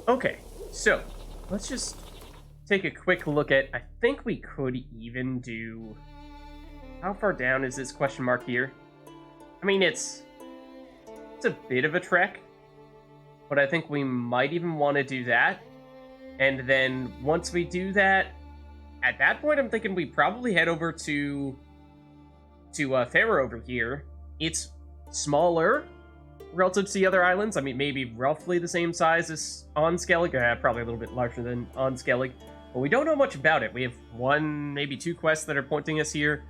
Okay, so let's just take a quick look at. I think we could even do. How far down is this question mark here? I mean, it's a bit of a trek, but I think we might even want to do that. And then once we do that, at that point, I'm thinking we probably head over to Pharaoh over here. It's smaller relative to the other islands. I mean, maybe roughly the same size as Onskellig. Probably a little bit larger than Onskellig. But we don't know much about it. We have one, maybe two quests that are pointing us here.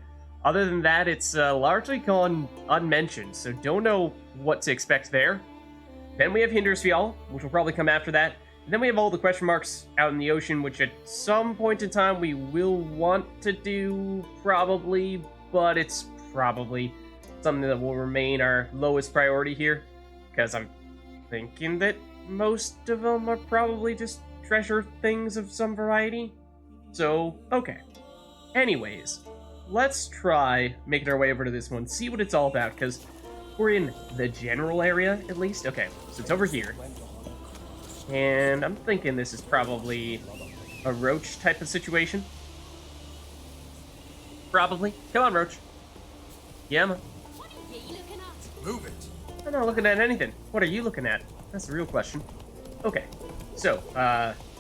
Other than that, it's largely gone unmentioned, so don't know what to expect there. Then we have Hindersfjall, which will probably come after that. And then we have all the question marks out in the ocean, which at some point in time we will want to do, probably, but it's probably something that will remain our lowest priority here, because I'm thinking that most of them are probably just treasure things of some variety. So, okay. Anyways, let's try making our way over to this one, see what it's all about, because we're in the general area, at least. Okay, so it's over here. And I'm thinking this is probably a roach type of situation. Probably. Come on, roach. Yeah, man. Move it. I'm not looking at anything. What are you looking at? That's the real question. Okay, so,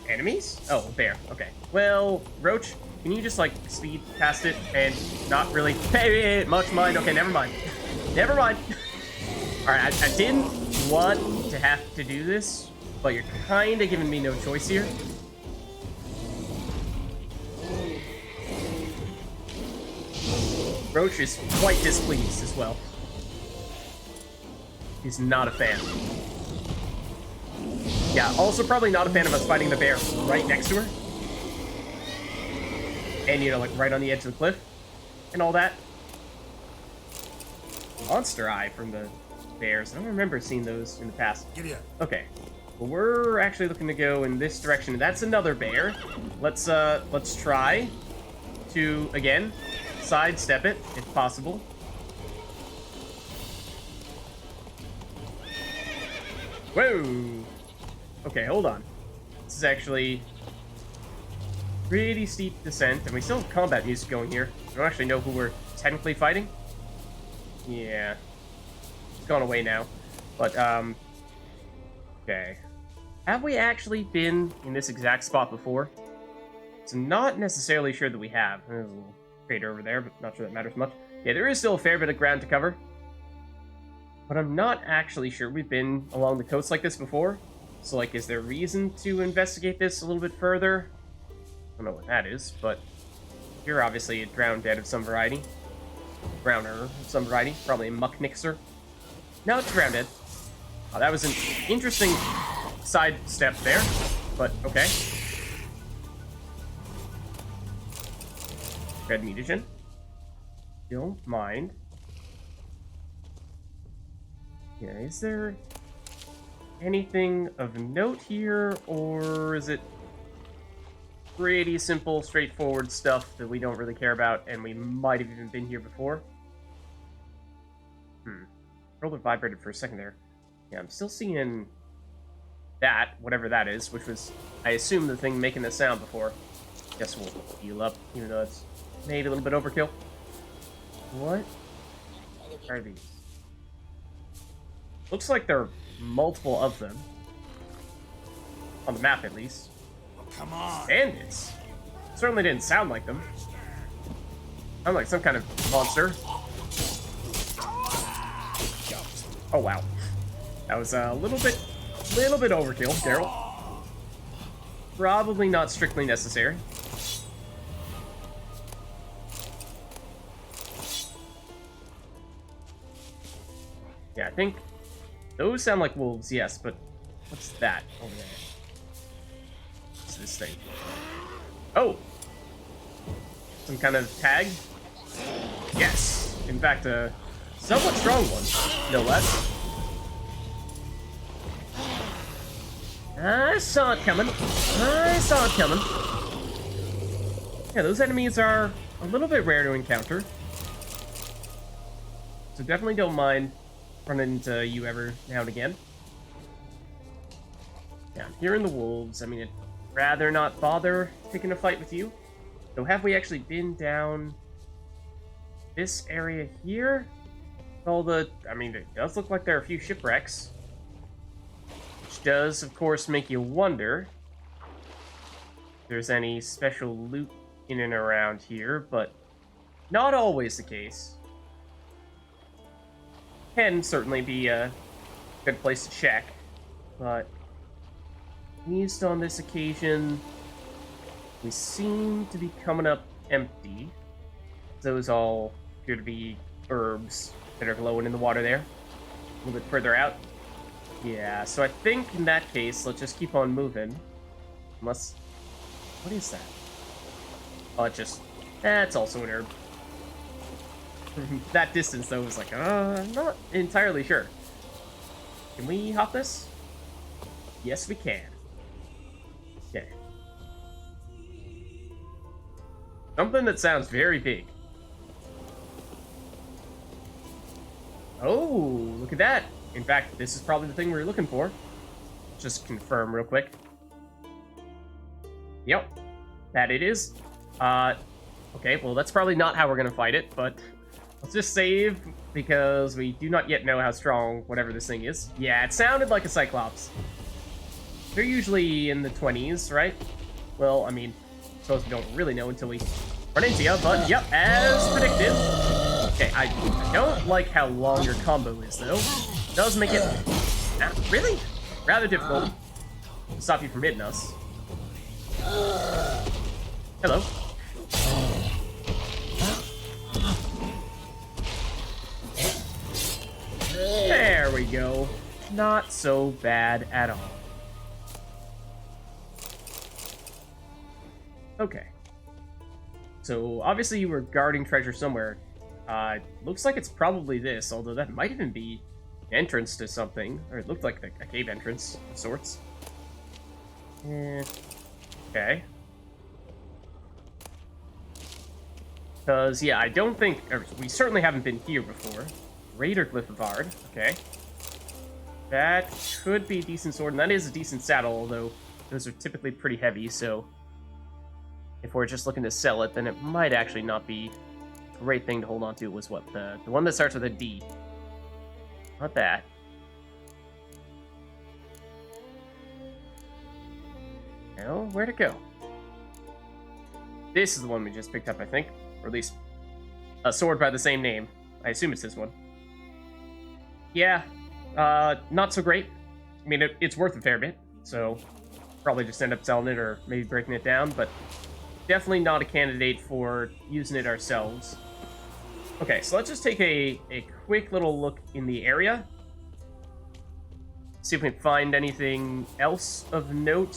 enemies? Oh, bear. Okay. Well, roach, can you just, like, speed past it and not really pay much mind? Okay, never mind. Never mind. Alright, I didn't want to have to do this, but you're kind of giving me no choice here. Roach is quite displeased as well. He's not a fan. Yeah, also probably not a fan of us fighting the bear right next to her. And, you know, like, right on the edge of the cliff. And all that. Monster Eye from the bears. I don't remember seeing those in the past. Giddy up. Okay. Well, we're actually looking to go in this direction. That's another bear. Let's try to, again, sidestep it, if possible. Whoa! Okay, hold on. This is actually pretty steep descent, and we still have combat music going here. I don't actually know who we're technically fighting. Yeah. It's gone away now. But, okay. Have we actually been in this exact spot before? So not necessarily sure that we have. There's a little crater over there, but not sure that matters much. Yeah, there is still a fair bit of ground to cover. But I'm not actually sure we've been along the coast like this before. So, like, is there reason to investigate this a little bit further? I don't know what that is, but you're obviously a drowned dead of some variety. Browner of some variety. Probably a mucknixer. No, it's drowned dead. Oh, that was an interesting side step there, but okay. Red mutagen. Don't mind. Yeah, is there anything of note here, or is it pretty simple, straightforward stuff that we don't really care about, and we might have even been here before? Controller vibrated for a second there. Yeah, I'm still seeing that, whatever that is, which was, I assume, the thing making the sound before. Guess we'll heal up, even though it's maybe a little bit overkill. What are these? Looks like there are multiple of them. On the map, at least. Oh, come on. Bandits? Certainly didn't sound like them. Sound like some kind of monster. Oh, wow. That was a little bit overkill, Daryl. Probably not strictly necessary. Yeah, I think those sound like wolves, yes, but what's that over there? What's this thing? Oh! Some kind of tag? Yes! In fact, a somewhat strong one, no less. I saw it coming. I saw it coming. Yeah, those enemies are a little bit rare to encounter. So definitely don't mind running into you every now and again. Yeah, down here in the wolves. I mean, I'd rather not bother picking a fight with you. So have we actually been down this area here? I mean, it does look like there are a few shipwrecks. Which does, of course, make you wonder if there's any special loot in and around here, but not always the case. Can certainly be a good place to check, but at least on this occasion, we seem to be coming up empty. Those all appear to be herbs that are glowing in the water there. A little bit further out. Yeah, so I think in that case, let's just keep on moving. Unless... What is that? Oh, that's also an herb. That distance, though, was like, I'm not entirely sure. Can we hop this? Yes, we can. Okay. Something that sounds very big. Oh, look at that. In fact, this is probably the thing we were looking for. Just confirm real quick. Yep, that it is. Okay, well, that's probably not how we're gonna fight it, but let's just save, because we do not yet know how strong whatever this thing is. Yeah, it sounded like a Cyclops. They're usually in the 20s, right? Well, I mean, I suppose we don't really know until we run into you, but yep, as predicted. Okay, I don't like how long your combo is, though. It does make it, really, rather difficult to stop you from hitting us. Hello. There we go. Not so bad at all. Okay. So, obviously you were guarding treasure somewhere. Looks like it's probably this, although that might even be an entrance to something. Or it looked like a cave entrance of sorts. Okay. Because, yeah, I don't think... we certainly haven't been here before. Raider Glyph of Ard. Okay. That could be a decent sword, and that is a decent saddle, although those are typically pretty heavy, so... if we're just looking to sell it, then it might actually not be a great thing to hold on to. Was what? The one that starts with a D. Not that. No, where'd it go? This is the one we just picked up, I think. Or at least a sword by the same name. I assume it's this one. Yeah, not so great. I mean, it's worth a fair bit, so probably just end up selling it or maybe breaking it down, but definitely not a candidate for using it ourselves. Okay, so let's just take a quick little look in the area. See if we can find anything else of note.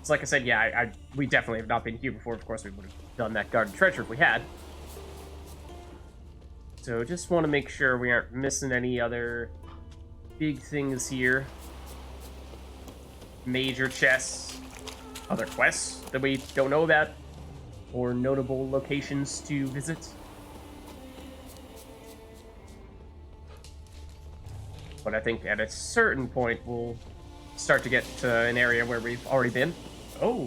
So like I said, yeah, we definitely have not been here before. Of course, we would have done that guarded treasure if we had. So just want to make sure we aren't missing any other big things here. Major chests, other quests that we don't know about, or notable locations to visit. But I think at a certain point we'll start to get to an area where we've already been. Oh,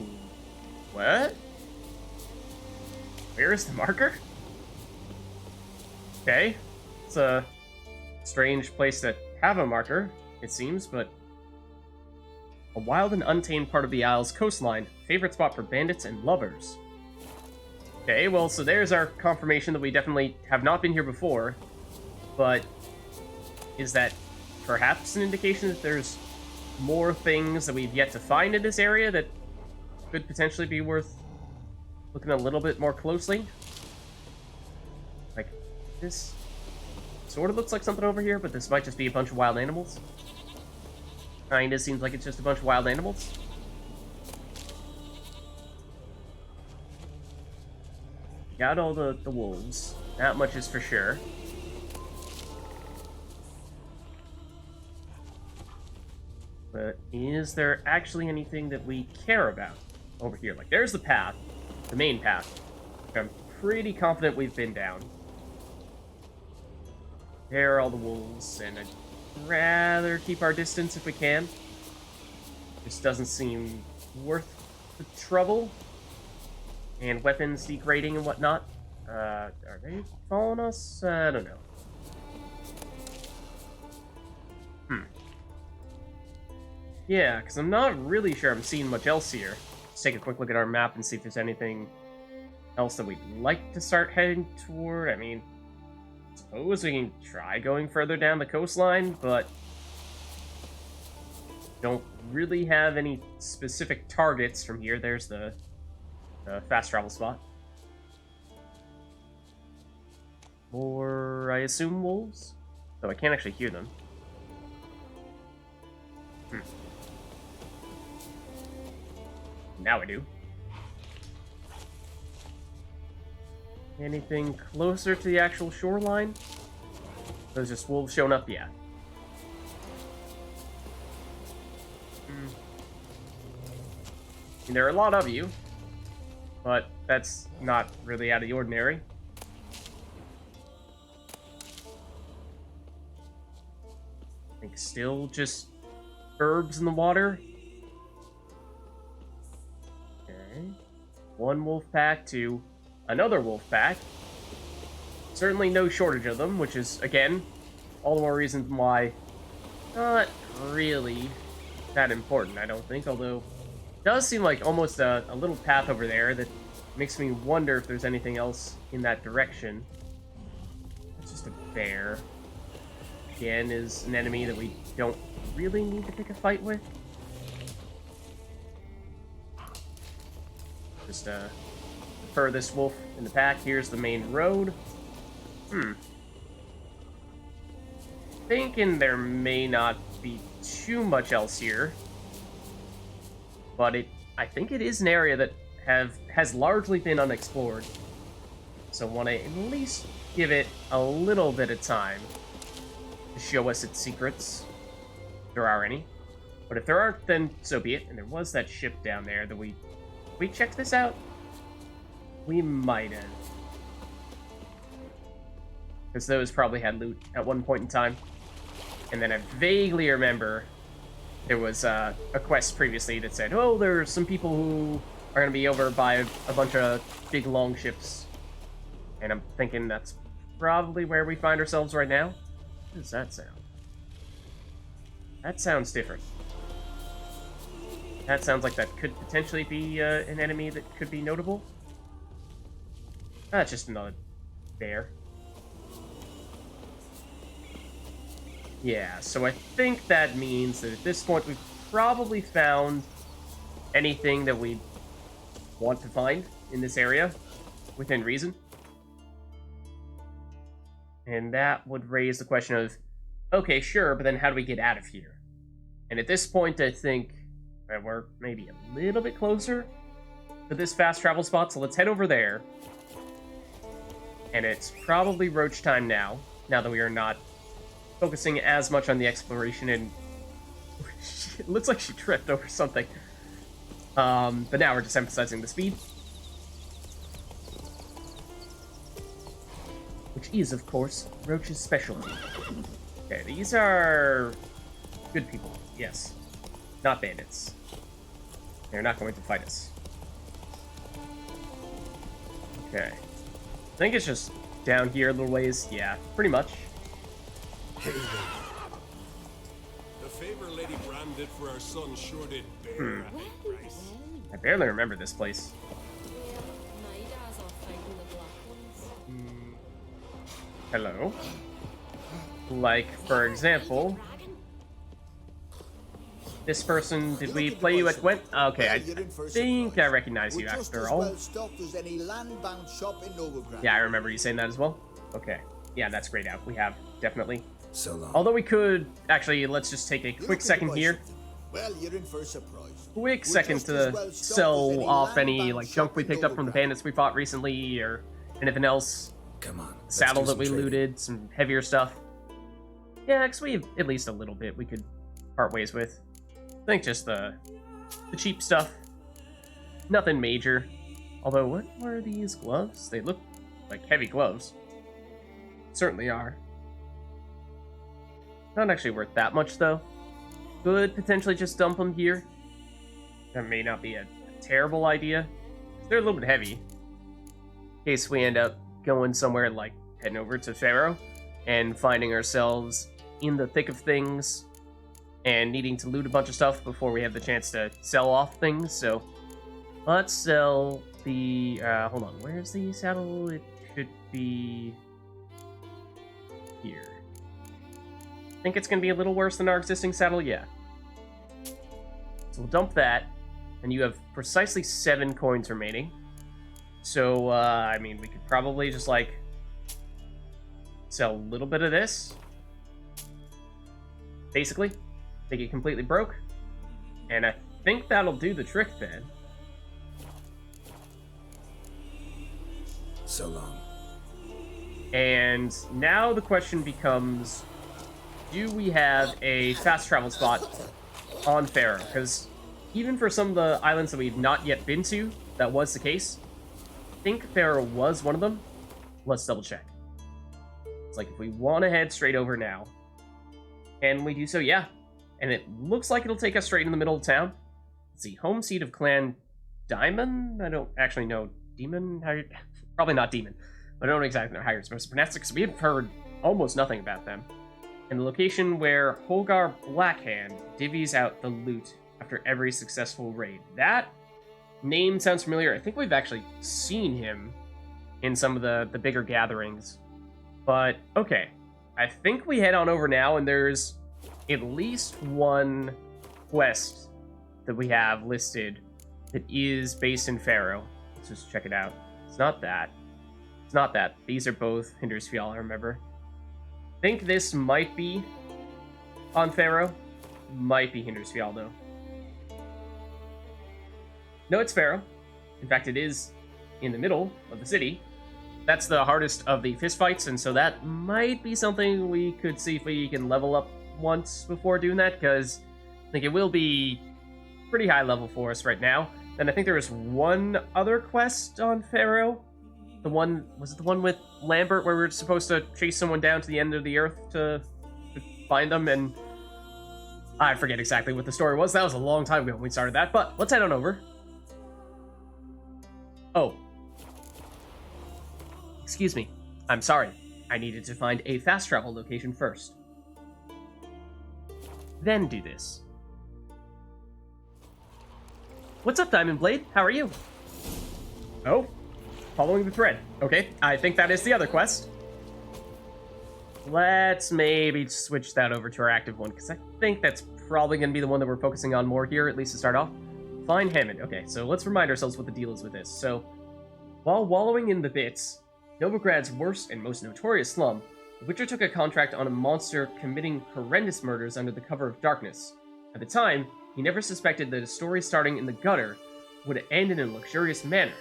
what? Where is the marker? Okay, it's a strange place to have a marker, it seems, but a wild and untamed part of the Isle's coastline, favorite spot for bandits and lovers. Okay, well, so there's our confirmation that we definitely have not been here before, but is that perhaps an indication that there's more things that we've yet to find in this area that could potentially be worth looking a little bit more closely? Like, this sort of looks like something over here, but this might just be a bunch of wild animals. Kinda seems like it's just a bunch of wild animals. Got all the wolves. That much is for sure. But is there actually anything that we care about over here? Like, there's the path, the main path. I'm pretty confident we've been down. There are all the wolves, and I'd rather keep our distance if we can. Just doesn't seem worth the trouble. And weapons degrading and whatnot. Are they following us? I don't know. Yeah, because I'm not really sure I'm seeing much else here. Let's take a quick look at our map and see if there's anything else that we'd like to start heading toward. I mean, I suppose we can try going further down the coastline, but don't really have any specific targets from here. There's the fast travel spot. Or, I assume, wolves? Though I can't actually hear them. Now I do. Anything closer to the actual shoreline? Those just wolves showing up? Yeah. And there are a lot of you, but that's not really out of the ordinary. I think still just herbs in the water. Okay. One wolf pack to another wolf pack. Certainly no shortage of them, which is, again, all the more reason why not really that important, I don't think, although it does seem like almost a little path over there that makes me wonder if there's anything else in that direction. It's just a bear. Again, is an enemy that we don't really need to pick a fight with. Just the furthest wolf in the pack. Here's the main road. Thinking there may not be too much else here, but I think it is an area that has largely been unexplored. So want to at least give it a little bit of time to show us its secrets, if there are any. But if there aren't, then so be it. And there was that ship down there that we checked this out. We might have, because those probably had loot at one point in time. And then I vaguely remember there was a quest previously that said, oh, there's some people who are going to be over by a bunch of big long ships. And I'm thinking that's probably where we find ourselves right now. What does that sound? That sounds different. That sounds like that could potentially be an enemy that could be notable. That's just another bear. Yeah, so I think that means that at this point we've probably found anything that we want to find in this area, within reason. And that would raise the question of, okay, sure, but then how do we get out of here? And at this point, I think we're maybe a little bit closer to this fast travel spot, so let's head over there. And it's probably roach time now that we are not focusing as much on the exploration, and it looks like she tripped over something. But now we're just emphasizing the speed. Which is, of course, Roach's specialty. Okay, these are good people, yes. Not bandits. They're not going to fight us. Okay. I think it's just down here a little ways. Yeah, pretty much. Hey there. The favor Lady Bram did for our son sure did bear a high price. I barely remember this place. Hello. Like, for example, this person, did we play you at Gwent? Okay, I think I recognize you after all. Yeah, I remember you saying that as well. Okay. Yeah, that's grayed out. We have, definitely. So long. Although we could, actually, let's just take a quick second here. Well, you're in for a surprise. Quick second to sell off any, like, junk we picked up from the bandits we fought recently, or anything else. Come on. Saddle that we looted, some heavier stuff. Yeah, because we have at least a little bit we could part ways with. I think just the cheap stuff. Nothing major. Although, what were these gloves? They look like heavy gloves. Certainly are. Not actually worth that much, though. Could potentially just dump them here. that may not be a terrible idea. They're a little bit heavy. In case we end up going somewhere like heading over to Pharaoh and finding ourselves in the thick of things and needing to loot a bunch of stuff before we have the chance to sell off things. So let's sell the, hold on, where's the saddle? It should be here. I think it's going to be a little worse than our existing saddle, yeah. So we'll dump that, and you have precisely 7 coins remaining. So, I mean, we could probably just, like, sell a little bit of this. Basically, make it completely broke. And I think that'll do the trick then. So long. And now the question becomes, do we have a fast travel spot on Pharaoh? Because even for some of the islands that we've not yet been to, that was the case. I think Pharaoh was one of them. Let's double check. It's like if we want to head straight over now, can we do so? Yeah. And it looks like it'll take us straight in the middle of town. Let's see, home seat of Clan Diamond? I don't actually know. Demon? Probably not Demon. But I don't exactly know how you're supposed to pronounce it, because we have heard almost nothing about them. And the location where Holgar Blackhand divvies out the loot after every successful raid. That name sounds familiar. I think we've actually seen him in some of the bigger gatherings. But, okay. I think we head on over now, and there's at least one quest that we have listed that is based in Pharaoh. Let's just check it out. It's not that. It's not that. These are both Hindersfjall, I remember. I think this might be on Pharaoh. Might be Hindersfjall, though. No, it's Pharaoh. In fact, it is in the middle of the city. That's the hardest of the fistfights, and so that might be something we could see if we can level up once before doing that, because I think it will be pretty high level for us right now. And I think there was one other quest on Pharaoh. The one, was it the one with Lambert where we were supposed to chase someone down to the end of the earth to find them? And I forget exactly what the story was. That was a long time ago when we started that, but let's head on over. Oh. Excuse me. I'm sorry. I needed to find a fast travel location first. Then do this. What's up, Diamond Blade? How are you? Oh, following the thread. Okay, I think that is the other quest. Let's maybe switch that over to our active one, because I think that's probably going to be the one that we're focusing on more here, at least to start off. Find Hammond. Okay, so let's remind ourselves what the deal is with this. So, while wallowing in the bits, Novigrad's worst and most notorious slum, the Witcher took a contract on a monster committing horrendous murders under the cover of darkness. At the time, he never suspected that a story starting in the gutter would end in a luxurious manner.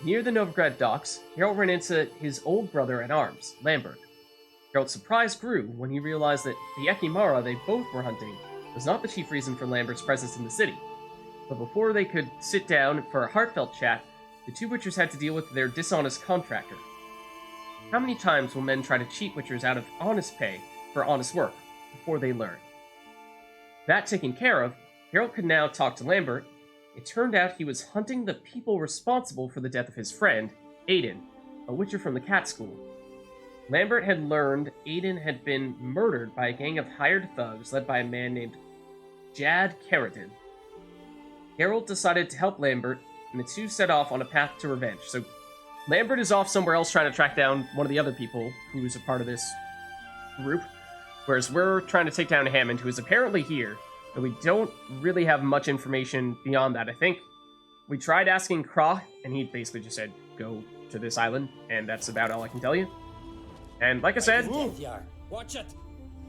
Near the Novigrad docks, Geralt ran into his old brother at arms, Lambert. Geralt's surprise grew when he realized that the Ekimara they both were hunting was not the chief reason for Lambert's presence in the city. But before they could sit down for a heartfelt chat, the two Witchers had to deal with their dishonest contractor. How many times will men try to cheat Witchers out of honest pay for honest work before they learn? That taken care of, Geralt could now talk to Lambert. It turned out he was hunting the people responsible for the death of his friend, Aiden, a Witcher from the Cat School. Lambert had learned Aiden had been murdered by a gang of hired thugs led by a man named Jad Carradine. Geralt decided to help Lambert, and the two set off on a path to revenge. So Lambert is off somewhere else trying to track down one of the other people who's a part of this group, whereas we're trying to take down Hammond, who is apparently here, but we don't really have much information beyond that. I think we tried asking Krah, and he basically just said, go to this island, and that's about all I can tell you. And like I said, Watch it.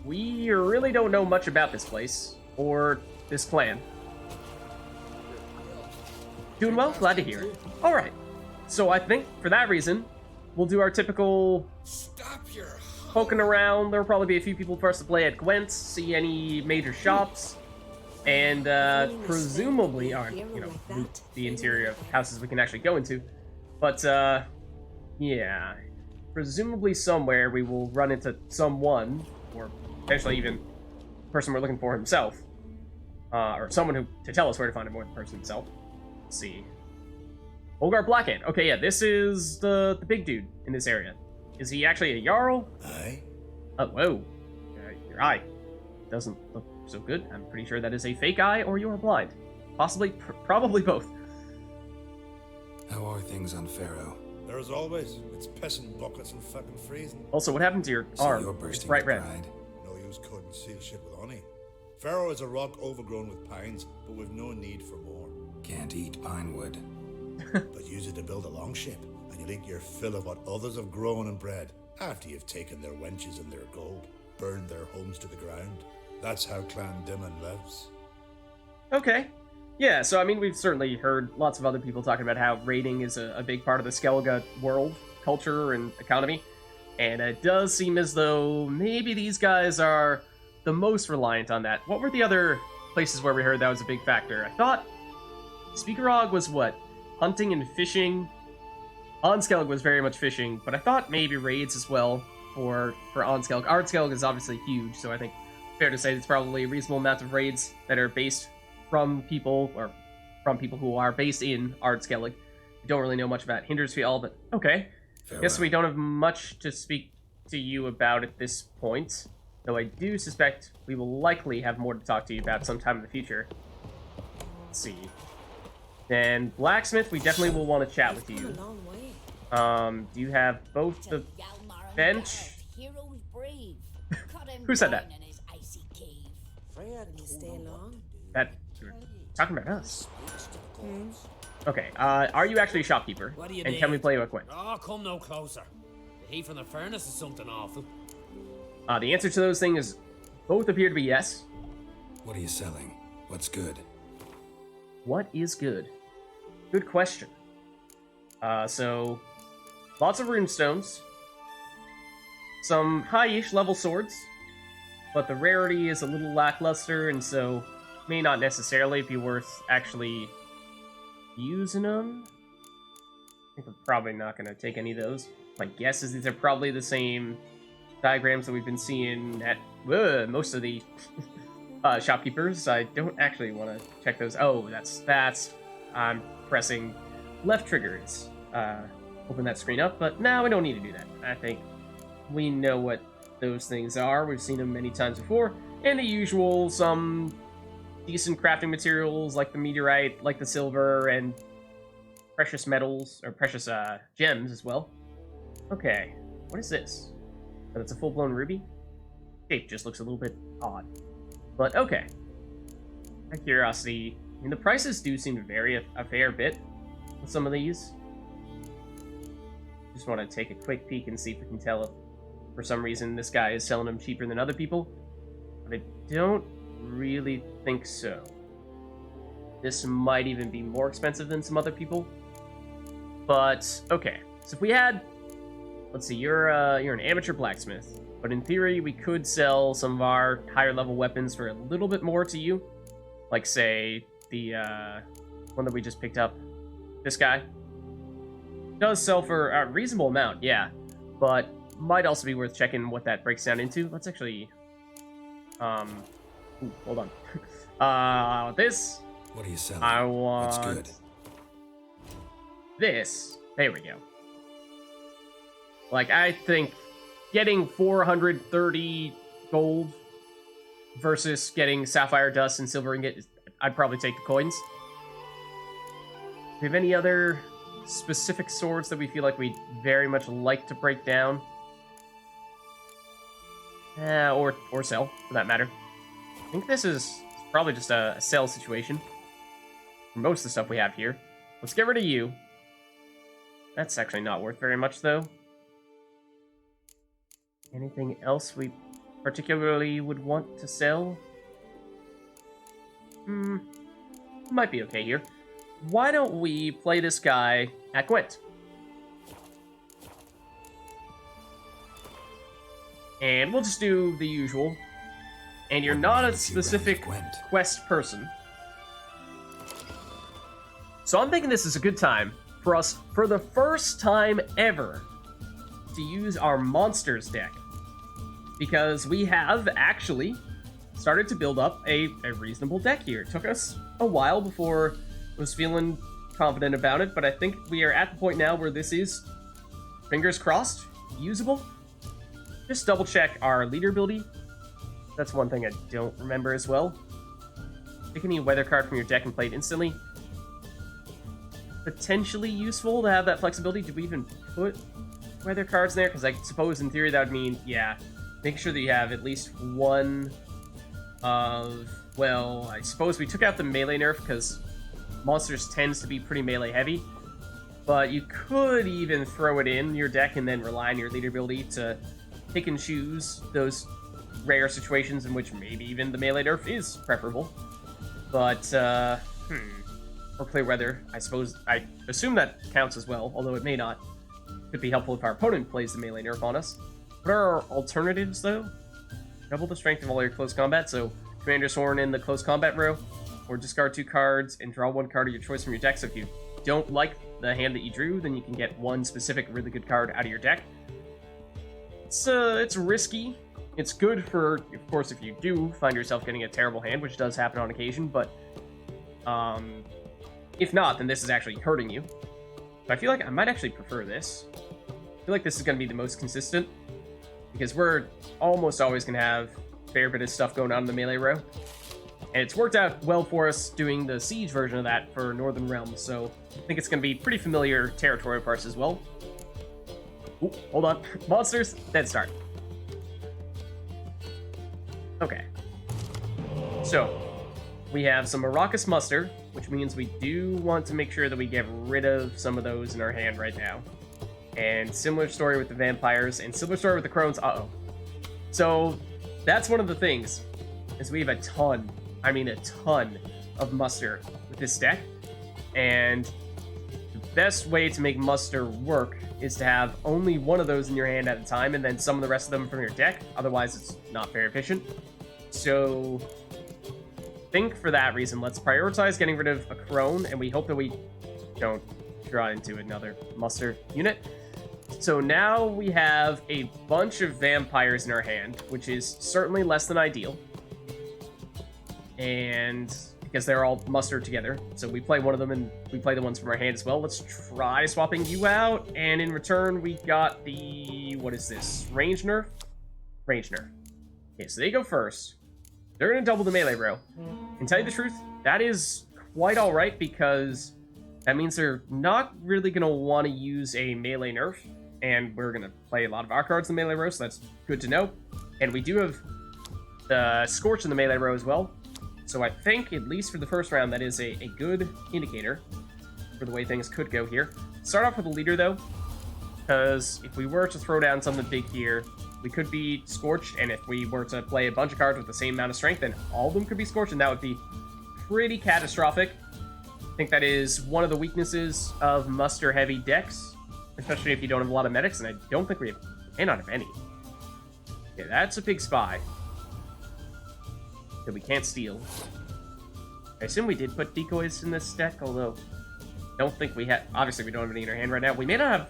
we really don't know much about this place, or this clan. Doing well? Glad to hear it. Alright, so I think for that reason, we'll do our typical Stop your poking around. There'll probably be a few people for us to play at Gwent's, see any major shops, and presumably, or, you know, loot the interior of houses we can actually go into. But, yeah, presumably somewhere we will run into someone, or potentially even the person we're looking for himself. or someone who to tell us where to find a more than the person himself. Let's see. Olgar Blackhand. Okay, yeah, this is the big dude in this area. Is he actually a Jarl? Aye? Oh, whoa. Your eye doesn't look so good. I'm pretty sure that is a fake eye or you are blind. Possibly, probably both. How are things on Pharaoh? There as always, it's pissing buckets and fucking freezing. Also, what happened to your So arm? you're It's bursting bright with red. pride. No use cutting seal shit with honey. Pharaoh is a rock overgrown with pines, but we've no need for more. Can't eat pine wood. But use it to build a longship, and you think you're fill of what others have grown and bred, after you've taken their wenches and their gold, burned their homes to the ground. That's how Clan Dimon lives. Okay. Yeah, so I mean, we've certainly heard lots of other people talking about how raiding is a big part of the Skellige world, culture, and economy. And it does seem as though maybe these guys are the most reliant on that. What were the other places where we heard that was a big factor? I thought Speakerog was what? Hunting and fishing. Onskellig was very much fishing, but I thought maybe raids as well for Onskellig. Ardskellig is obviously huge, so I think fair to say it's probably a reasonable amount of raids that are based from people who are based in Ardskellig. We don't really know much about Hindersfjall, but okay. Farewell. Guess we don't have much to speak to you about at this point, though I do suspect we will likely have more to talk to you about sometime in the future. Let's see. Then Blacksmith, we definitely will want to chat with you. Do you have both the bench? Who said that? That you're talking about us. Okay, are you actually a shopkeeper? What do you and need? can we play you a Quint? Oh, come no closer. The heat from the furnace is something awful. The answer to those things both appear to be yes. What are you selling? What's good? What is good? Good question. So, lots of runestones. Some high-ish level swords. But the rarity is a little lackluster, and so may not necessarily be worth actually using them. I think I'm probably not going to take any of those. My guess is these are probably the same diagrams that we've been seeing at most of the shopkeepers. I don't actually want to check those. Oh, that's I'm pressing left triggers. Open that screen up, but now we don't need to do that. I think we know what those things are. We've seen them many times before. And the usual, some decent crafting materials like the meteorite, like the silver, and precious metals, or precious gems as well. Okay, what is this? Oh, that's a full-blown ruby? Shape just looks a little bit odd. But okay. Out of curiosity, I mean, the prices do seem to vary a fair bit with some of these. Just want to take a quick peek and see if we can tell if for some reason this guy is selling them cheaper than other people. But I don't really think so. This might even be more expensive than some other people. But okay, so if we had, let's see, you're an amateur blacksmith, but in theory we could sell some of our higher level weapons for a little bit more to you, like say the one that we just picked up. This guy does sell for a reasonable amount, yeah, but might also be worth checking what that breaks down into. Let's actually, ooh, hold on. This. What are you selling? I want. What's good? This. There we go. Like, I think getting 430 gold versus getting sapphire dust and silver ingot, I'd probably take the coins. Do we have any other specific swords that we feel like we'd very much like to break down? Or sell, for that matter. I think this is probably just a sell situation for most of the stuff we have here. Let's get rid of you. That's actually not worth very much, though. Anything else we particularly would want to sell? Might be okay here. Why don't we play this guy at Gwent? And we'll just do the usual. And you're not a specific quest person. So I'm thinking this is a good time for us, for the first time ever, to use our monsters deck. Because we have actually started to build up a reasonable deck here. It took us a while before I was feeling confident about it, but I think we are at the point now where this is, fingers crossed, usable. Just double check our leader ability. That's one thing I don't remember as well. Pick any weather card from your deck and play it instantly. Potentially useful to have that flexibility. Did we even put weather cards in there? Because I suppose in theory that would mean, yeah, make sure that you have at least one of, well, I suppose we took out the melee nerf because monsters tends to be pretty melee heavy. But you could even throw it in your deck and then rely on your leader ability to pick and choose those rare situations in which maybe even the melee nerf is preferable. But, or clear weather, I suppose. I assume that counts as well, although it may not. Could be helpful if our opponent plays the melee nerf on us. What are our alternatives, though? Double the strength of all your close combat, so Commander's Horn in the close combat row, or discard 2 cards and draw 1 card of your choice from your deck. So if you don't like the hand that you drew, then you can get one specific really good card out of your deck. It's risky. It's good for, of course, if you do find yourself getting a terrible hand, which does happen on occasion, but if not, then this is actually hurting you. But I feel like I might actually prefer this. I feel like this is going to be the most consistent, because we're almost always going to have a fair bit of stuff going on in the melee row. And it's worked out well for us doing the siege version of that for Northern Realms, so I think it's going to be pretty familiar territory for us as well. Ooh, hold on. Monsters, dead start. Okay. So, we have some Maracas Muster, which means we do want to make sure that we get rid of some of those in our hand right now. And similar story with the vampires, and similar story with the crones. Uh-oh. So, that's one of the things, is we have a ton of muster with this deck. And the best way to make muster work is to have only one of those in your hand at a time, and then some of the rest of them from your deck. Otherwise, it's not very efficient. So, I think for that reason, let's prioritize getting rid of a crone, and we hope that we don't draw into another muster unit. So now we have a bunch of vampires in our hand, which is certainly less than ideal. And because they're all mustered together, so we play one of them and we play the ones from our hand as well. Let's try swapping you out, and in return we got the, what is this, range nerf? Range nerf. Okay, so they go first. They're going to double the melee row. And tell you the truth, that is quite alright, because that means they're not really going to want to use a melee nerf, and we're going to play a lot of our cards in the melee row, so that's good to know. And we do have the Scorch in the melee row as well, so I think, at least for the first round, that is a good indicator for the way things could go here. Start off with the leader, though, because if we were to throw down something big here, we could be Scorched, and if we were to play a bunch of cards with the same amount of strength, then all of them could be Scorched, and that would be pretty catastrophic. I think that is one of the weaknesses of muster-heavy decks, especially if you don't have a lot of medics, and I don't think we may not have any. Okay, that's a big spy that we can't steal. I assume we did put decoys in this deck, although I don't think we have. Obviously, we don't have any in our hand right now. We may not have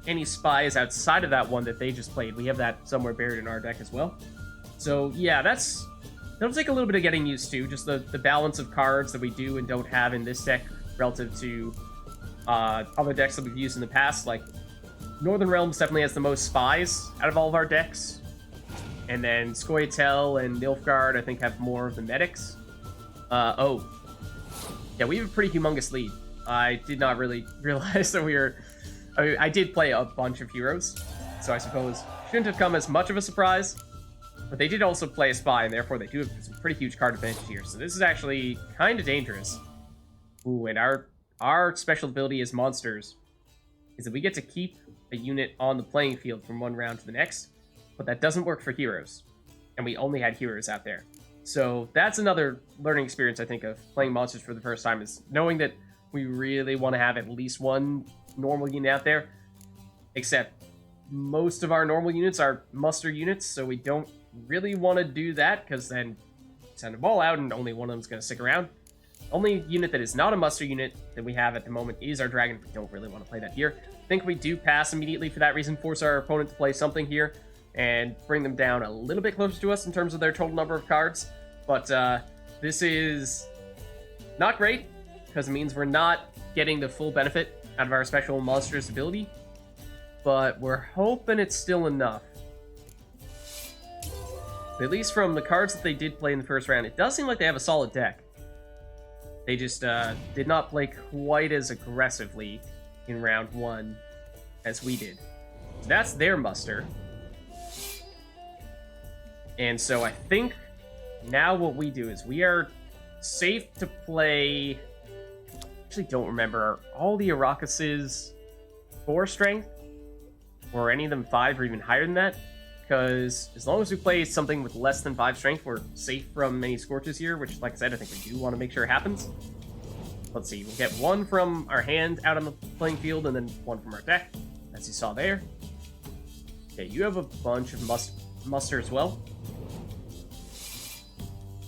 any spies outside of that one that they just played. We have that somewhere buried in our deck as well. So, yeah, that'll take a little bit of getting used to, just the balance of cards that we do and don't have in this deck relative to other decks that we've used in the past. Like, Northern Realms definitely has the most spies out of all of our decks. And then Scoia'tael and Nilfgaard, I think, have more of the medics. Oh. Yeah, we have a pretty humongous lead. I did not really realize that we were... I mean, I did play a bunch of heroes, so I suppose shouldn't have come as much of a surprise. But they did also play a spy, and therefore they do have some pretty huge card advantage here. So this is actually kind of dangerous. Ooh, and our special ability as monsters is that we get to keep a unit on the playing field from one round to the next, but that doesn't work for heroes. And we only had heroes out there. So that's another learning experience, I think, of playing monsters for the first time, is knowing that we really want to have at least one normal unit out there, except most of our normal units are muster units, so we don't really want to do that, because then send them all out and only one of them is going to stick around. Only unit that is not a muster unit that we have at the moment is our dragon. We don't really want to play that here. I think we do pass immediately for that reason, force our opponent to play something here, and bring them down a little bit closer to us in terms of their total number of cards. But this is not great, because it means we're not getting the full benefit out of our special monstrous ability. But we're hoping it's still enough. At least from the cards that they did play in the first round, it does seem like they have a solid deck. They just did not play quite as aggressively in round 1 as we did. So that's their muster. And so I think now what we do is we are safe to play... Actually don't remember, are all the Arakuses 4 strength? Or any of them 5 or even higher than that? Because as long as we play something with less than 5 strength, we're safe from any Scorches here, which, like I said, I think we do want to make sure it happens. Let's see, we'll get 1 from our hand out on the playing field, and then 1 from our deck, as you saw there. Okay, you have a bunch of muster as well.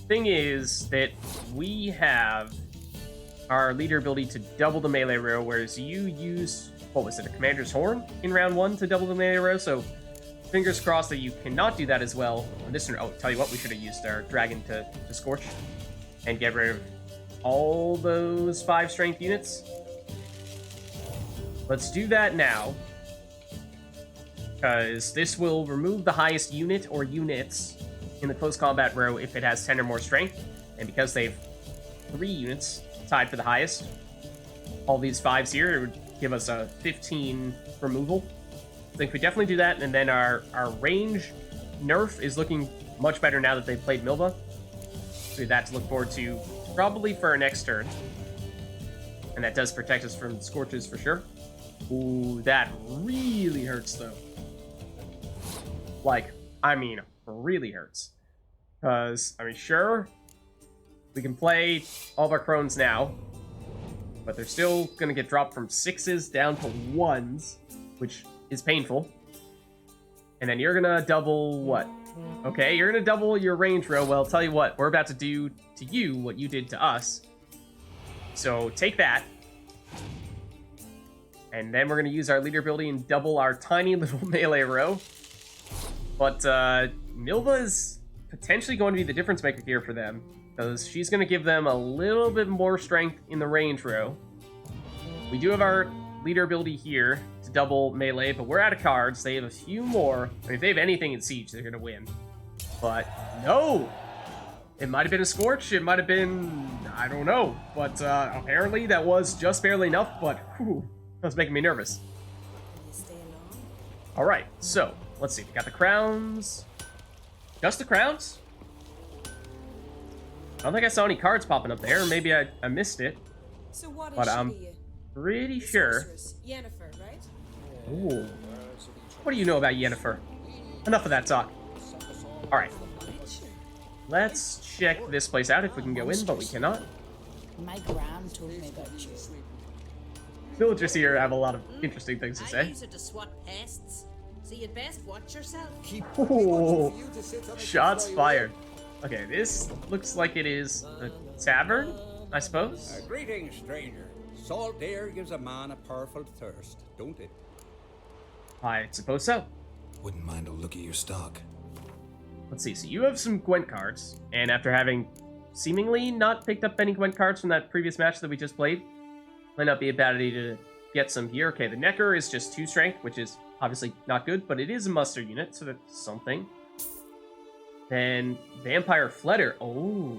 Thing is that we have our leader ability to double the melee row, whereas you use, what was it, a Commander's Horn in round 1 to double the melee row, so fingers crossed that you cannot do that as well on this turn. Oh, tell you what, we should have used our dragon to scorch and get rid of all those 5 strength units. Let's do that now, because this will remove the highest unit or units in the close combat row if it has 10 or more strength, and because they've 3 units tied for the highest, all these 5s here, it would give us a 15 removal. I think we definitely do that, and then our range nerf is looking much better now that they've played Milva. So we have that to look forward to probably for our next turn. And that does protect us from Scorches for sure. Ooh, that really hurts though. Like, I mean, really hurts. Because, I mean, sure, we can play all of our Crones now, but they're still going to get dropped from 6s down to 1s, which is painful. And then you're gonna double what? Okay, you're gonna double your range row. Well, tell you what, we're about to do to you what you did to us. So take that. And then we're gonna use our leader ability and double our tiny little melee row. But Milva is potentially going to be the difference maker here for them, because she's gonna give them a little bit more strength in the range row. We do have our leader ability here to double melee, but we're out of cards. They have a few more. I mean, if they have anything in Siege, they're gonna win. But no! It might have been a Scorch, it might have been... I don't know. But apparently that was just barely enough, but whew, that was making me nervous. Alright, so, let's see. We got the crowns. Just the crowns? I don't think I saw any cards popping up there. Maybe I missed it. So what is But she to you? pretty sure. Yennefer, right? Ooh. What do you know about Yennefer? Enough of that talk. Alright. Let's check this place out if we can go in, but we cannot. My gram told me about you. Villagers here have a lot of interesting things to I say. use it to swat pests, so you'd best watch yourself. Ooh. Shots fired. Okay, this looks like it is a tavern, I suppose. Greetings, stranger. Salt air gives a man a powerful thirst, don't it? I suppose so. Wouldn't mind a look at your stock. Let's see, so you have some Gwent cards, and after having seemingly not picked up any Gwent cards from that previous match that we just played, might not be a bad idea to get some here. Okay, the Necker is just 2 strength, which is obviously not good, but it is a muster unit, so that's something. Then Vampire Fledder. Oh,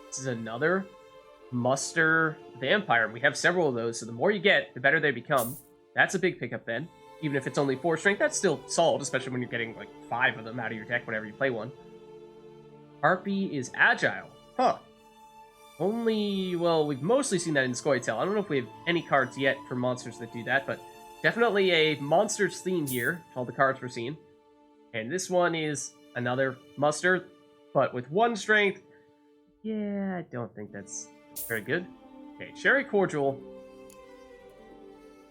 this is another muster vampire. We have several of those, so the more you get, the better they become. That's a big pickup then. Even if it's only 4 strength, that's still solid, especially when you're getting like 5 of them out of your deck whenever you play one. Harpy is agile. Huh. Only, well, we've mostly seen that in Scoia'tael. I don't know if we have any cards yet for monsters that do that, but definitely a monsters theme here, all the cards we're seeing. And this one is another muster, but with 1 strength. Yeah, I don't think that's very good. Okay, Cherry Cordial.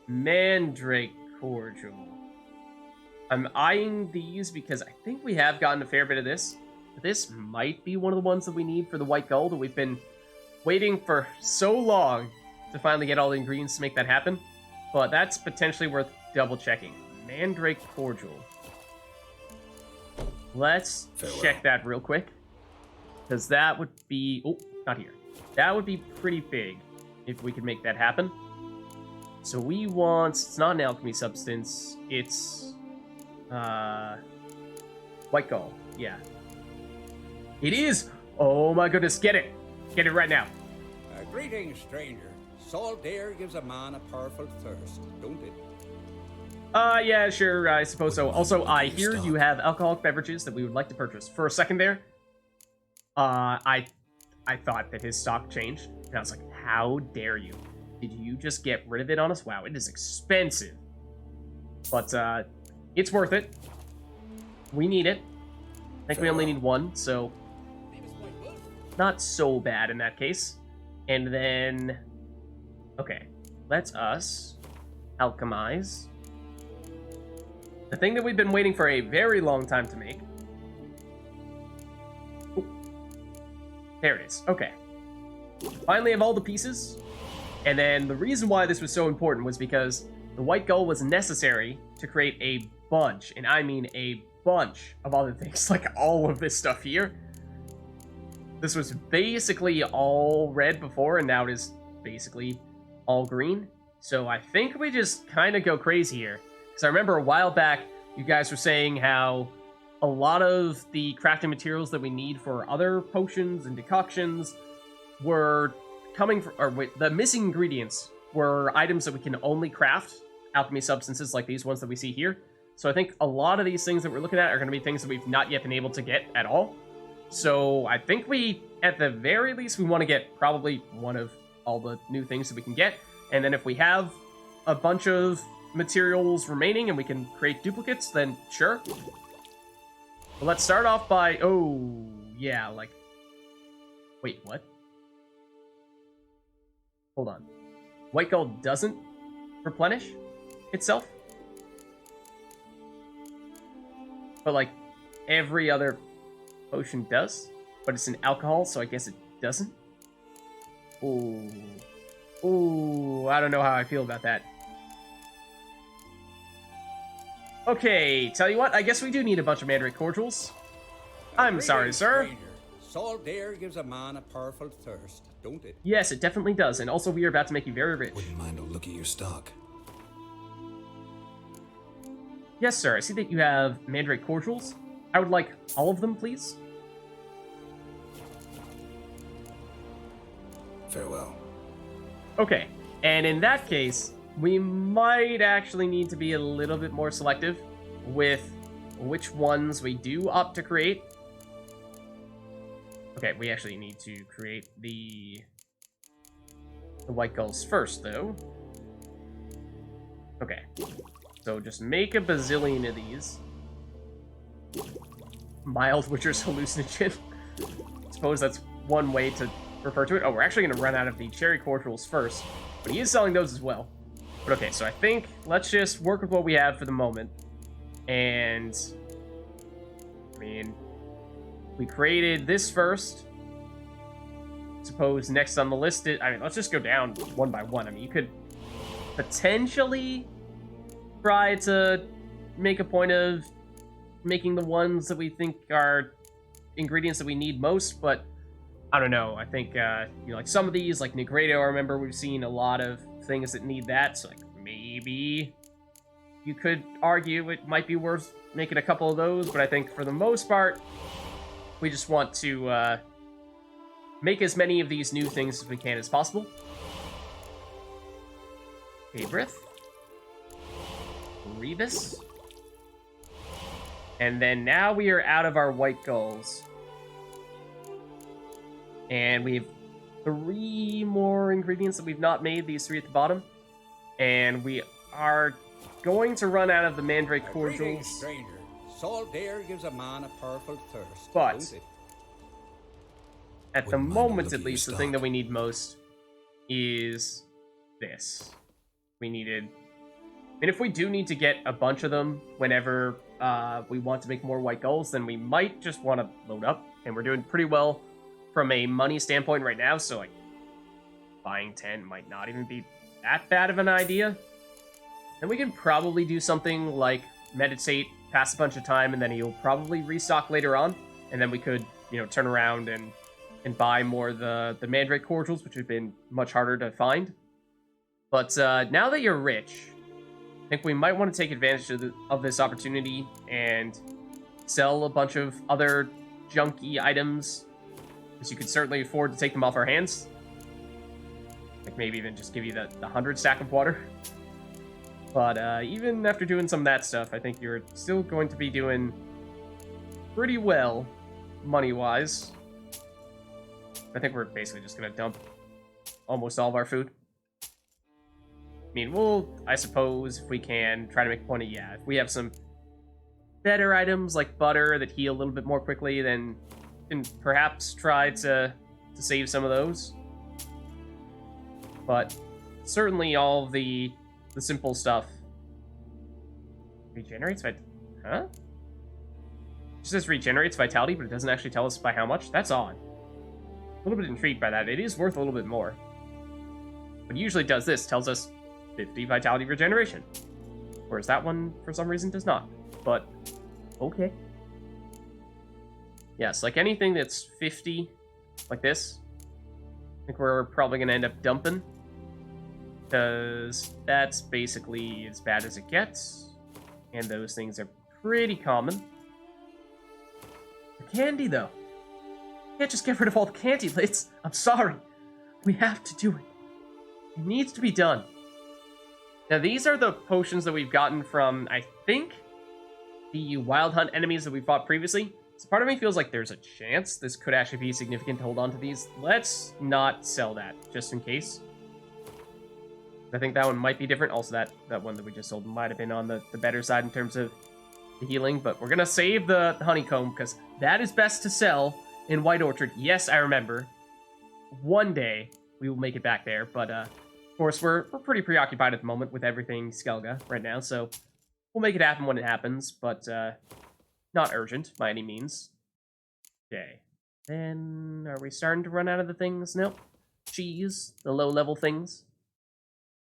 Mandrake Cordial. I'm eyeing these because I think we have gotten a fair bit of this. This might be one of the ones that we need for the white gold, and we've been waiting for so long to finally get all the ingredients to make that happen. But that's potentially worth double checking. Mandrake Cordial. Let's Farewell. check that real quick. Because that would be... Oh, not here. That would be pretty big if we could make that happen. So we want... It's not an alchemy substance. It's... White gall. Yeah. It is! Oh my goodness, get it! Get it right now. Greetings, stranger. Salt air gives a man a powerful thirst, don't it? Yeah, sure, I suppose so. Also, I hear you have alcoholic beverages that we would like to purchase. For a second there, I thought that his stock changed, and I was like, how dare you? Did you just get rid of it on us? Wow, it is expensive. But, it's worth it. We need it. I think we only need one, so... Not so bad in that case. And then... Okay, let's us alchemize the thing that we've been waiting for a very long time to make. Ooh. There it is. Okay. Finally have all the pieces. And then the reason why this was so important was because the white gall was necessary to create a bunch, and I mean a bunch of other things, like all of this stuff here. This was basically all red before, and now it is basically all green. So I think we just kind of go crazy here. Because I remember a while back, you guys were saying how a lot of the crafting materials that we need for other potions and decoctions were coming from, or wait, the missing ingredients were items that we can only craft, alchemy substances like these ones that we see here. So I think a lot of these things that we're looking at are going to be things that we've not yet been able to get at all. So I think we, at the very least, we want to get probably one of all the new things that we can get. And then if we have a bunch of materials remaining and we can create duplicates, then sure. But let's start off by, oh, yeah, like, wait, what? Hold on. White gold doesn't replenish itself? But, like, every other potion does? But it's an alcohol, so I guess it doesn't? Ooh. Ooh, I don't know how I feel about that. Okay, tell you what, I guess we do need a bunch of Mandrake Cordials. I'm sorry, sir. Stranger. Salt air gives a man a powerful thirst, don't it? Yes, it definitely does, and also we are about to make you very rich. Wouldn't mind a look at your stock. Yes, sir, I see that you have Mandrake Cordials. I would like all of them, please. Farewell. Okay, and in that case, we might actually need to be a little bit more selective with which ones we do opt to create. Okay, we actually need to create the white gulls first, though. Okay, so just make a bazillion of these. Mild Witcher's hallucinogen. I suppose that's one way to refer to it. Oh, we're actually going to run out of the cherry cordials first, but he is selling those as well. But okay, so I think let's just work with what we have for the moment. And I mean, we created this first. Suppose next on the list is, I mean, let's just go down one by one. I mean, you could potentially try to make a point of making the ones that we think are ingredients that we need most, but I don't know. I think, you know, like some of these, like Negredo, I remember we've seen a lot of things that need that, so like maybe you could argue it might be worth making a couple of those, but I think for the most part, we just want to make as many of these new things as we can as possible. Abrith. Rebus. And then now we are out of our white gulls. And we have 3 more ingredients that we've not made, these 3 at the bottom. And we are going to run out of the Mandrake Greetings, Cordials. stranger. Salt air gives a man a powerful thirst, But don't it? at the Wouldn't mind a moment, look at at your least, the thing that stock. we need most is this. We needed... And if we do need to get a bunch of them whenever we want to make more white gulls, then we might just want to load up. And we're doing pretty well from a money standpoint right now, so like buying 10 might not even be that bad of an idea. And we can probably do something like meditate pass a bunch of time, and then he'll probably restock later on, and then we could, turn around and buy more of the Mandrake Cordials, which have been much harder to find. But now that you're rich, I think we might want to take advantage of this opportunity and sell a bunch of other junky items, because you could certainly afford to take them off our hands. Like maybe even just give you the 100 stack of water. But even after doing some of that stuff, I think you're still going to be doing pretty well, money-wise. I think we're basically just going to dump almost all of our food. I mean, we'll, I suppose, if we can, try to make a point of, if we have some better items like butter that heal a little bit more quickly, then can perhaps try to save some of those. But certainly all of the simple stuff regenerates huh? It says regenerates vitality, but it doesn't actually tell us by how much. That's odd. A little bit intrigued by that. It is worth a little bit more. But usually does this, tells us 50 vitality regeneration. Whereas that one, for some reason, does not. But, okay. Yes, like anything that's 50, like this, I think we're probably going to end up dumping. Because that's basically as bad as it gets. And those things are pretty common. The candy, though. Can't just get rid of all the candy, Lids. I'm sorry. We have to do it. It needs to be done. Now, these are the potions that we've gotten from, I think, the Wild Hunt enemies that we fought previously. So part of me feels like there's a chance this could actually be significant to hold on to these. Let's not sell that, just in case. I think that one might be different. Also, that one that we just sold might have been on the better side in terms of the healing. But we're going to save the honeycomb, because that is best to sell in White Orchard. Yes, I remember. One day, we will make it back there. But, of course, we're pretty preoccupied at the moment with everything Skellige right now. So, we'll make it happen when it happens. But, not urgent by any means. Okay. Then, are we starting to run out of the things? Nope. Cheese. The low-level things.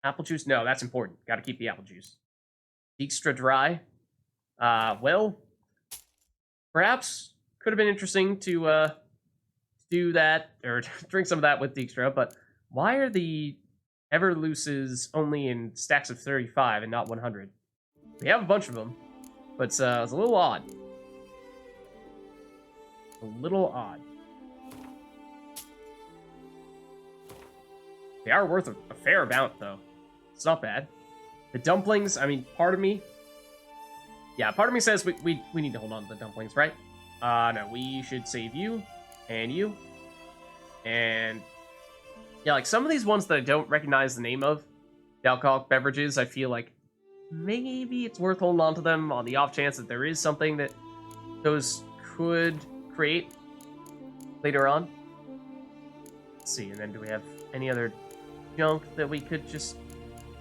Apple juice? No, that's important. Gotta keep the apple juice. Extra dry. Well, perhaps could have been interesting to do that, or drink some of that with Dijkstra, but why are the Everlooses only in stacks of 35 and not 100? We have a bunch of them, but it's a little odd. A little odd. They are worth a fair amount, though. It's not bad. The dumplings, I mean, part of me... Yeah, part of me says we need to hold on to the dumplings, right? No, we should save you, and you, and... Yeah, like, some of these ones that I don't recognize the name of, the alcoholic beverages, I feel like maybe it's worth holding on to them on the off chance that there is something that those could create later on. Let's see, and then do we have any other junk that we could just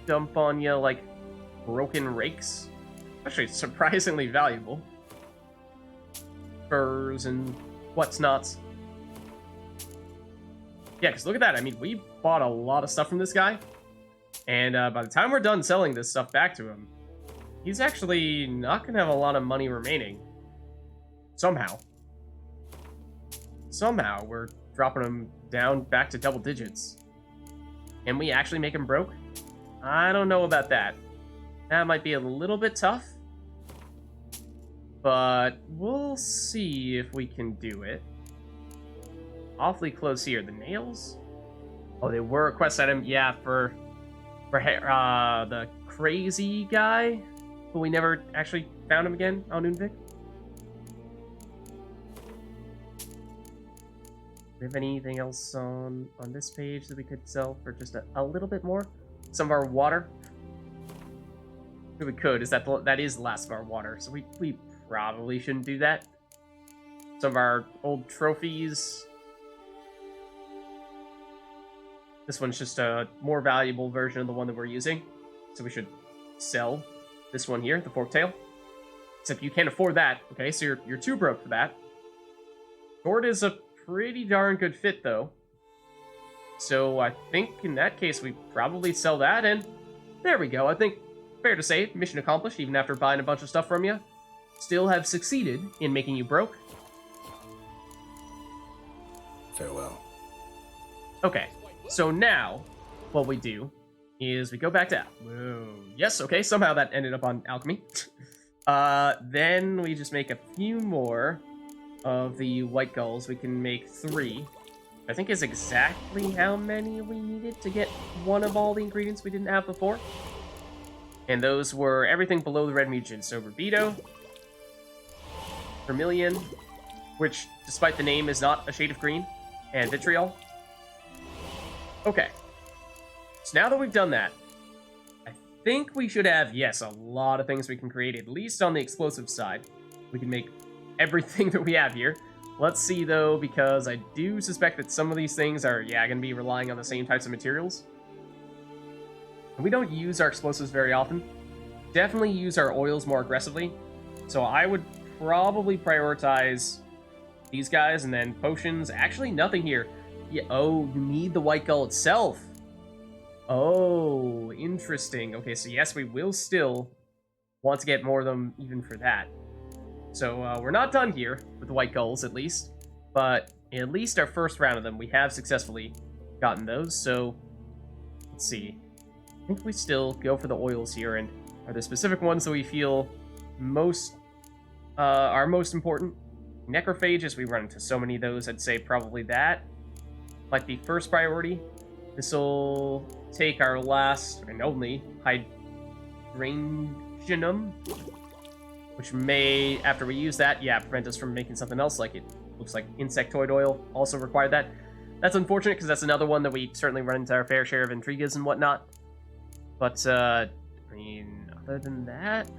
dump on you, like broken rakes? Actually, surprisingly valuable. Furs and what's nots. Yeah, because look at that. I mean, we bought a lot of stuff from this guy. And by the time we're done selling this stuff back to him, he's actually not going to have a lot of money remaining. Somehow. Somehow, we're dropping him down back to double digits. Can we actually make him broke? I don't know about that. That might be a little bit tough. But we'll see if we can do it. Awfully close here. The nails? Oh, they were a quest item. Yeah, for the crazy guy, but we never actually found him again on Unvik. Do we have anything else on this page that we could sell for just a little bit more? Some of our water? If we could, that is the last of our water, so we probably shouldn't do that. Some of our old trophies. This one's just a more valuable version of the one that we're using, so we should sell this one here, the forktail. Except you can't afford that, okay? So you're too broke for that. Sword is a pretty darn good fit, though. So I think in that case we probably sell that, and there we go. I think fair to say, mission accomplished, even after buying a bunch of stuff from you. still have succeeded in making you broke. Farewell. Okay, so now what we do is we go back to... Whoa. Yes, okay, somehow that ended up on alchemy. Then we just make a few more of the white gulls. We can make 3. I think is exactly how many we needed to get one of all the ingredients we didn't have before. And those were everything below the red mutagen. So Rubido, Vermilion, which, despite the name, is not a shade of green, and Vitriol. Okay. So now that we've done that, I think we should have, yes, a lot of things we can create, at least on the explosive side. We can make everything that we have here. Let's see, though, because I do suspect that some of these things are, going to be relying on the same types of materials. And we don't use our explosives very often. Definitely use our oils more aggressively. So I would probably prioritize these guys, and then potions. Actually, nothing here. Yeah, oh, you need the white gull itself. Oh, interesting. Okay, so yes, we will still want to get more of them even for that. So we're not done here with the white gulls, at least. But at least our first round of them, we have successfully gotten those. So let's see. I think we still go for the oils here. And are there specific ones that we feel most are most important? Necrophages, we run into so many of those. I'd say probably that might be first priority. This will take our last and only Hydrangeum, which may, after we use that, prevent us from making something else like it. Looks like insectoid oil also required that. That's unfortunate, because that's another one that we certainly run into our fair share of intrigas and whatnot. But, I mean, other than that,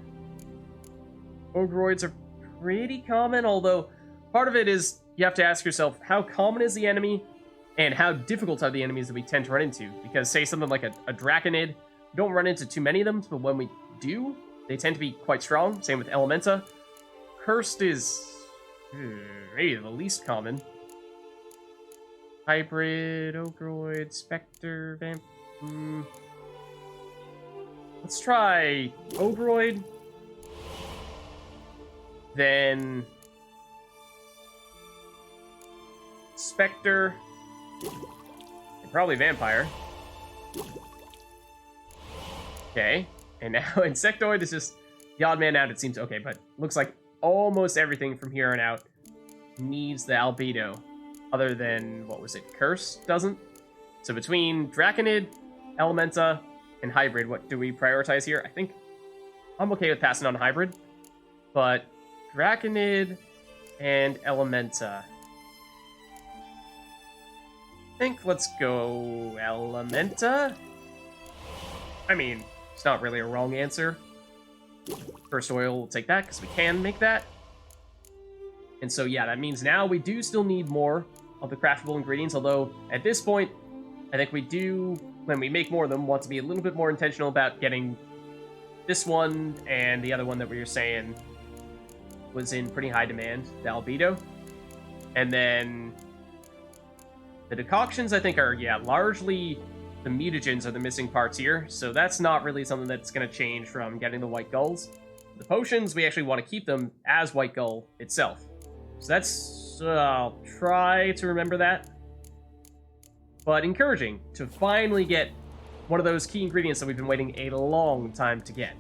Ogroids are pretty common, although part of it is you have to ask yourself, how common is the enemy, and how difficult are the enemies that we tend to run into? Because, say, something like a Draconid, we don't run into too many of them, but when we do, they tend to be quite strong. Same with Elementa. Cursed is maybe the least common. Hybrid, Ogroid, Spectre, Vamp... Let's try Ogroid. Then... Spectre. And probably Vampire. Okay. And now Insectoid is just the odd man out, it seems. Okay, but looks like almost everything from here on out needs the albedo. Other than, what was it, Curse doesn't? So between Draconid, Elementa, and Hybrid, what do we prioritize here? I think I'm okay with passing on Hybrid. But Draconid and Elementa. I think let's go Elementa. I mean, it's not really a wrong answer. First oil, we'll take that, because we can make that. And so, that means now we do still need more of the craftable ingredients, although at this point, I think we do, when we make more of them, want to be a little bit more intentional about getting this one and the other one that we were saying was in pretty high demand, the albedo. And then the decoctions, I think, are, largely the mutagens are the missing parts here, so that's not really something that's going to change from getting the white gulls. The potions, we actually want to keep them as white gull itself. So that's, I'll try to remember that. But encouraging to finally get one of those key ingredients that we've been waiting a long time to get.